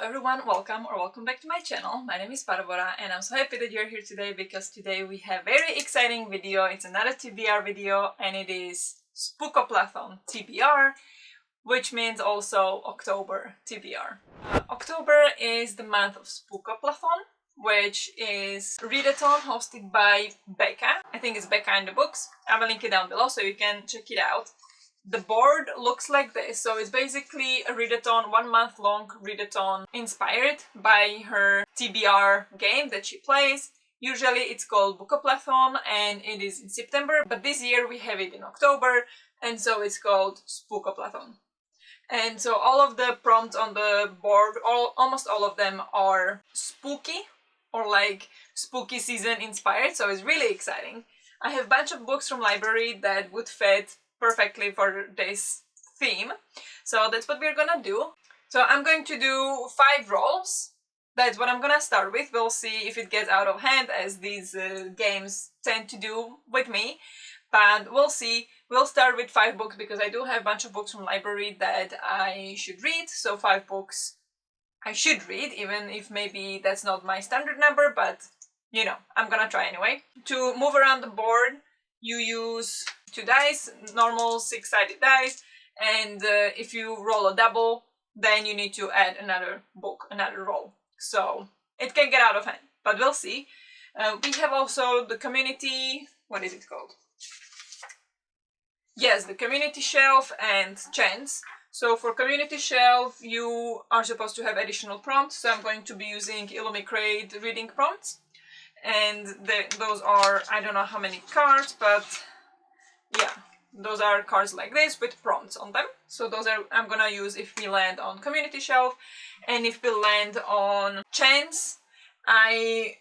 everyone, welcome back to my channel. My name is Barbara and I'm so happy that you're here today because today we have a very exciting video. It's another TBR video and it is Spookoplathon TBR, which means also October TBR. October is the month of Spookoplathon, which is a readathon hosted by Becca. I think it's Becca in the books. I will link it down below so you can check it out. The board looks like this, so it's basically a readathon, 1 month long readathon inspired by her TBR game that she plays. Usually it's called Spookoplathon and it is in September, but this year we have it in October and so it's called Spookoplathon. And so all of the prompts on the board, almost all of them are spooky or like spooky season inspired, so it's really exciting. I have a bunch of books from library that would fit perfectly for this theme, so that's what we're gonna do. So I'm going to do 5 rolls. That's what I'm gonna start with. We'll see if it gets out of hand, as these games tend to do with me, but we'll see. We'll start with 5 books because I do have a bunch of books from library that I should read, so 5 books I should read, even if maybe that's not my standard number, but you know, I'm gonna try anyway. To move around the board, you use 2 dice, normal 6-sided dice, and if you roll a double, then you need to add another book, another roll. So it can get out of hand, but we'll see. We have also the community, what is it called? Yes, the community shelf and chance. So for community shelf, you are supposed to have additional prompts, so I'm going to be using Illumicrate reading prompts. And those are, I don't know how many cards, but yeah, those are cards like this with prompts on them. So those are I'm gonna use if we land on community shelf, and if we land on chance, I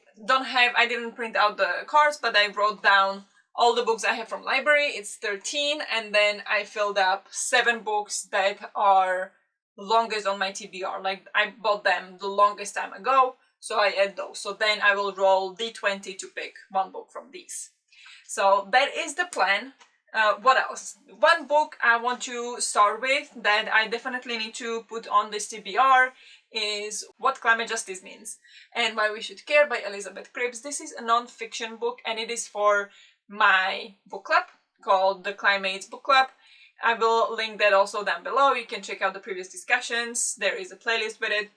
didn't print out the cards, but I wrote down all the books I have from library. It's 13, and then I filled up 7 books that are longest on my TBR. Like I bought them the longest time ago. So I add those. So then I will roll d20 to pick 1 book from these. So that is the plan. What else? 1 book I want to start with that I definitely need to put on this TBR is What Climate Justice Means and Why We Should Care by Elizabeth Scribd. This is a non-fiction book and it is for my book club called the Climates Book Club. I will link that also down below. You can check out the previous discussions. There is a playlist with it.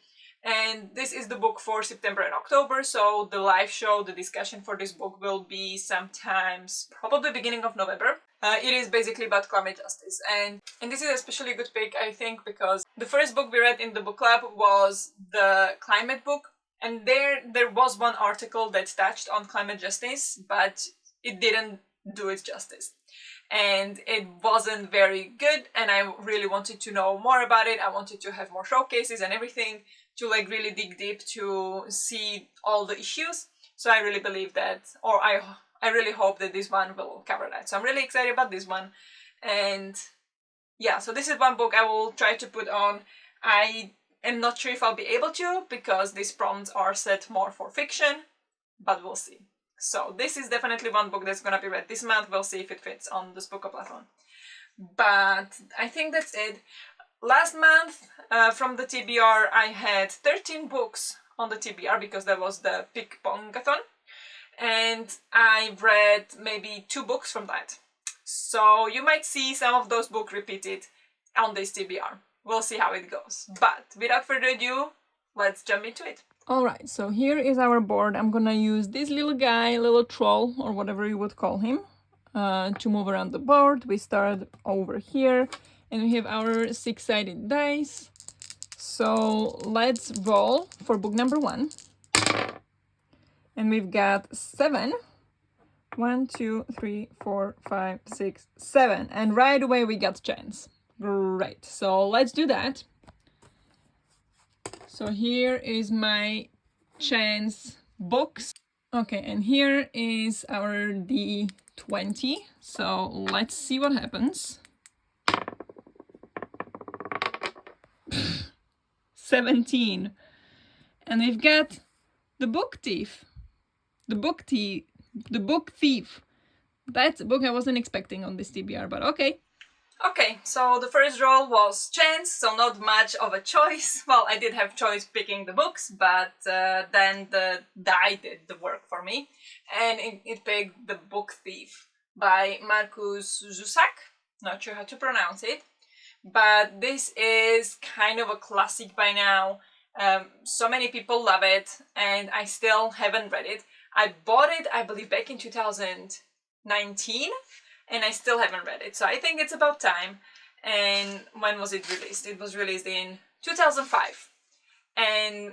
And this is the book for September and October, so the live show, the discussion for this book will be sometimes, probably beginning of November. It is basically about climate justice, and this is especially a good pick, I think, because the first book we read in the book club was the climate book, and there was 1 article that touched on climate justice, but it didn't do it justice. And it wasn't very good, and I really wanted to know more about it. I wanted to have more showcases and everything to like really dig deep to see all the issues. So I really believe that, or I really hope that this one will cover that. So I'm really excited about this one. And yeah, so this is 1 book I will try to put on. I am not sure if I'll be able to because these prompts are set more for fiction, but we'll see. So this is definitely 1 book that's gonna be read this month. We'll see if it fits on the Spookoplathon. But I think that's it. Last month from the TBR I had 13 books on the TBR because that was the Pickpongathon. And I read maybe 2 books from that. So you might see some of those books repeated on this TBR. We'll see how it goes. But without further ado, let's jump into it. Alright, so here is our board. I'm gonna use this little guy, little troll, or whatever you would call him, to move around the board. We start over here, and we have our 6-sided dice. So let's roll for book number 1. And we've got 7. 1, 2, 3, 4, 5, 6, 7. And right away we got chance. Great, so let's do that. So here is my chance books. Okay, and here is our D20. So let's see what happens. 17. And we've got the book thief. The book thief. That's a book I wasn't expecting on this TBR, but okay. Okay, so the first roll was chance, so not much of a choice. Well, I did have choice picking the books, but then the die did the work for me, and it picked The Book Thief by Markus Zusak. Not sure how to pronounce it, but this is kind of a classic by now. So many people love it, and I still haven't read it. I bought it, I believe, back in 2019, and I still haven't read it. So I think it's about time. And when was it released? It was released in 2005. And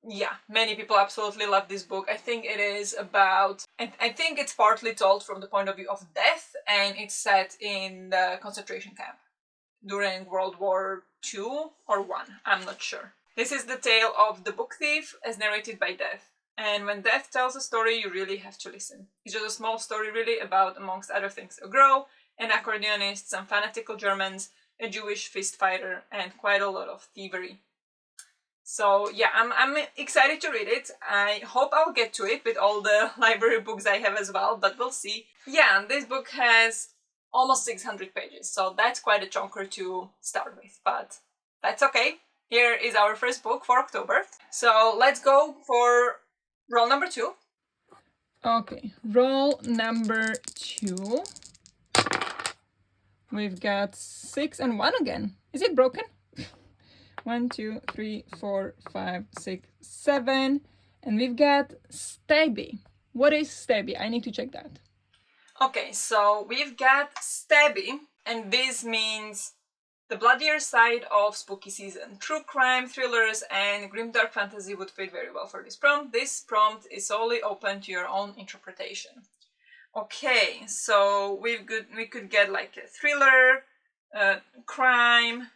yeah, many people absolutely love this book. I think it is about, I think it's partly told from the point of view of death, and it's set in the concentration camp during World War II or One. I'm not sure. This is the tale of the book thief as narrated by Death. And when Death tells a story, you really have to listen. It's just a small story, really, about, amongst other things, a girl, an accordionist, some fanatical Germans, a Jewish fist fighter, and quite a lot of thievery. So yeah, I'm excited to read it. I hope I'll get to it with all the library books I have as well, but we'll see. Yeah, this book has almost 600 pages, so that's quite a chunker to start with, but that's okay. Here is our first book for October. So let's go for roll number 2. Okay, roll number 2. We've got 6 and 1 again. Is it broken? 1, 2, 3, 4, 5, 6, 7. And we've got Stabby. What is Stabby? I need to check that. Okay, so we've got Stabby, and this means the bloodier side of spooky season. True crime, thrillers, and grimdark fantasy would fit very well for this prompt. This prompt is solely open to your own interpretation. Okay, so we could get like a thriller, crime.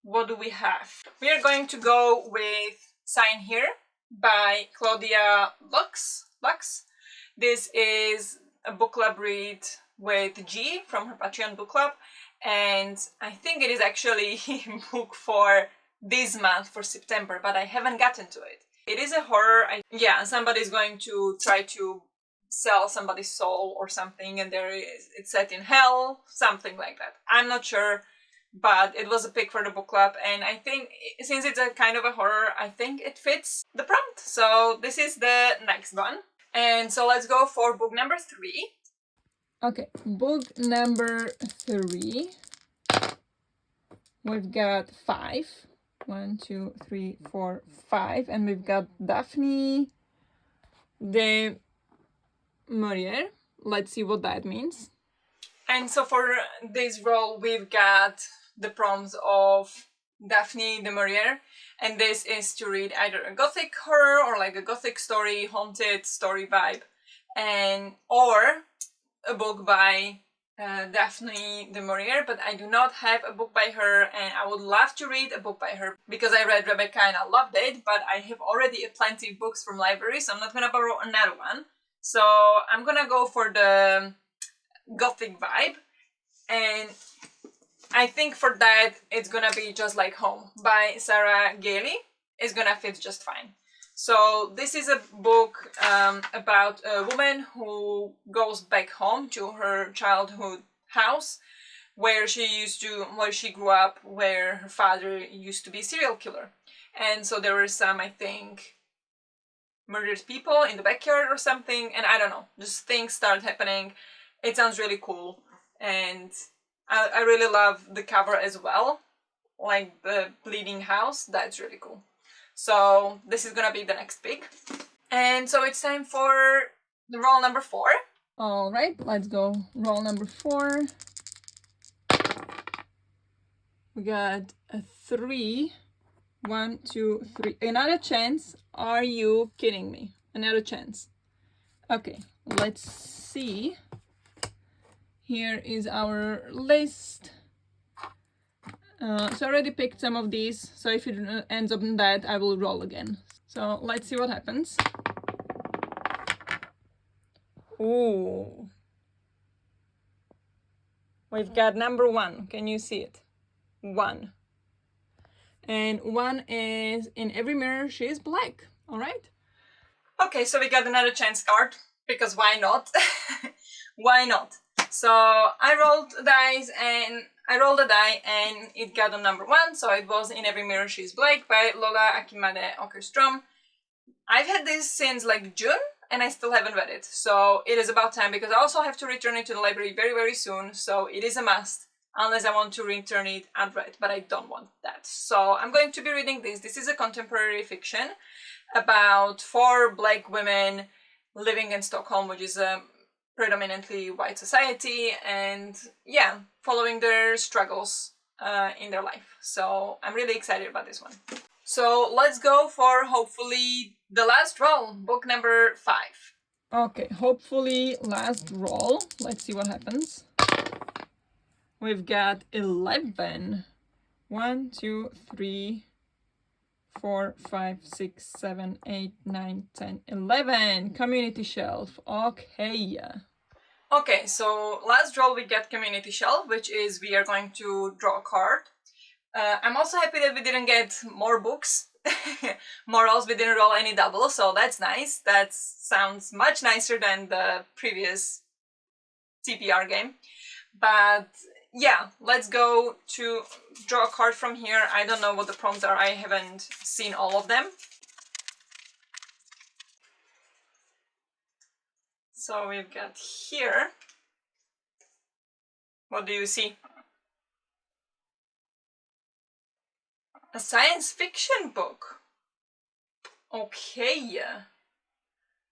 What do we have? We are going to go with Sign Here by Claudia Lux. This is a book club read with G from her Patreon book club, and I think it is actually a book for this month, for September, but I haven't gotten to it. It is a horror. Yeah, somebody's going to try to sell somebody's soul or something, and it's set in hell, something like that. I'm not sure, but it was a pick for the book club, and I think since it's a kind of a horror, I think it fits the prompt. So this is the next one. And so let's go for book number 3. Okay, book number 3. We've got 5. 1, 2, 3, 4, 5. And we've got Daphne de Maurier. Let's see what that means. And so for this role, we've got the prompts of Daphne de Maurier, and this is to read either a gothic horror or like a gothic story, haunted story vibe, or a book by Daphne de Maurier, but I do not have a book by her, and I would love to read a book by her because I read Rebecca and I loved it, but I have already plenty of books from library, so I'm not gonna borrow another one. So I'm gonna go for the gothic vibe, and I think for that it's gonna be Just Like Home by Sarah Gailey. It's gonna fit just fine. So this is a book about a woman who goes back home to her childhood house where she grew up, where her father used to be a serial killer. And so there were some, I think, murdered people in the backyard or something, and I don't know, just things start happening. It sounds really cool, and I really love the cover as well, like the bleeding house. That's really cool. So this is gonna be the next pick. And so it's time for the roll number 4. All right, let's go. Roll number 4. We got a 3. 1, 2, 3. Another chance. Are you kidding me? Another chance. Okay, let's see. Here is our list. So I already picked some of these, so if it ends up in that, I will roll again. So let's see what happens. Ooh. We've got number 1. Can you see it? 1. And 1 is In Every Mirror She Is Black. All right. Okay, so we got another chance card, because why not? Why not? So I rolled dice, and I rolled a die and it got on number 1, so it was In Every Mirror She's Black by Lola Akimade Åkerström. I've had this since like June and I still haven't read it, so it is about time because I also have to return it to the library very, very soon, so it is a must. Unless I want to return it unread, but I don't want that. So I'm going to be reading this. This is a contemporary fiction about 4 black women living in Stockholm, which is a predominantly white society, and yeah, following their struggles in their life. So I'm really excited about this one. So let's go for hopefully the last roll, book number 5. Okay, hopefully last roll. Let's see what happens. We've got 11. 1, 2, 3, 4, 5, 6, 7, 8, 9, 10, 11. Community shelf. Okay. Okay, so last roll we get community shelf, which is we are going to draw a card. I'm also happy that we didn't get more books. More rolls, we didn't roll any double, so that's nice. That sounds much nicer than the previous TBR game. But yeah, let's go to draw a card from here. I don't know what the prompts are. I haven't seen all of them. So we've got here. What do you see? A science fiction book. Okay.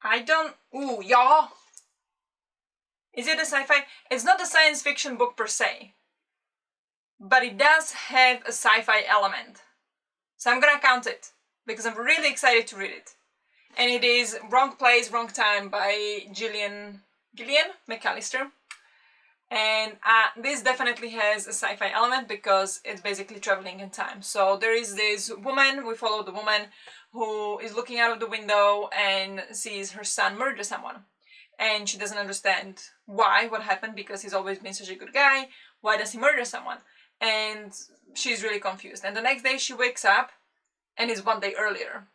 I don't... Ooh, yeah. Is it a sci-fi? It's not a science fiction book per se, but it does have a sci-fi element. So I'm gonna count it, because I'm really excited to read it. And it is Wrong Place, Wrong Time by Gillian McAllister. And this definitely has a sci-fi element because it's basically traveling in time. So there is this woman, we follow the woman who is looking out of the window and sees her son murder someone. And she doesn't understand what happened, because he's always been such a good guy. Why does he murder someone? And she's really confused. And the next day she wakes up and it's one day earlier.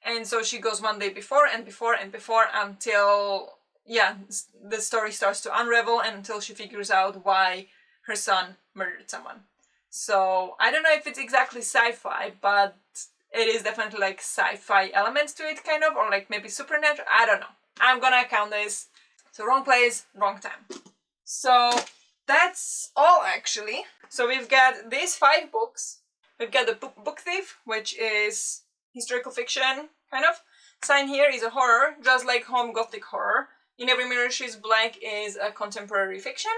And so she goes one day before and before and before until, yeah, the story starts to unravel and until she figures out why her son murdered someone. So I don't know if it's exactly sci-fi, but it is definitely like sci-fi elements to it, kind of, or like maybe supernatural. I don't know. I'm gonna count this. So Wrong Place, Wrong Time. So that's all actually. So we've got these 5 books. We've got the Book Thief, which is historical fiction, kind of. Sign Here is a horror, just like home gothic horror. In Every Mirror She's Black is a contemporary fiction.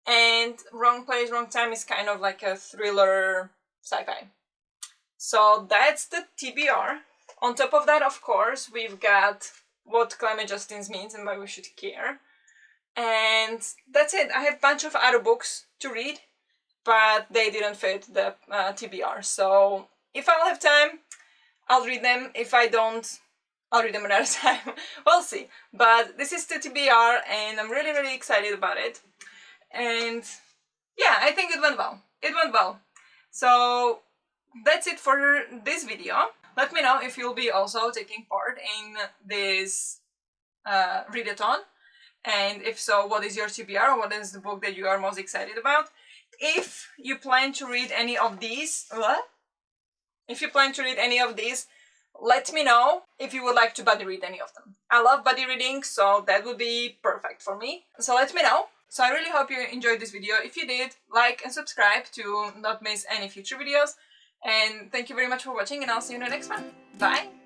And Wrong Place, Wrong Time is kind of like a thriller sci-fi. So that's the TBR. On top of that, of course, we've got what climate justice means and why we should care. And that's it. I have a bunch of other books to read, but they didn't fit the TBR. So if I'll have time, I'll read them. If I don't, I'll read them another time. We'll see. But this is the TBR and I'm really, really excited about it. And yeah, I think it went well. It went well. So that's it for this video. Let me know if you'll be also taking part in this readathon. And if so, what is your TBR? What is the book that you are most excited about? If you plan to read any of these, If you plan to read any of these, let me know if you would like to buddy read any of them. I love buddy reading, so that would be perfect for me. So let me know. So I really hope you enjoyed this video. If you did, like and subscribe to not miss any future videos. And thank you very much for watching, and I'll see you in the next one. Bye!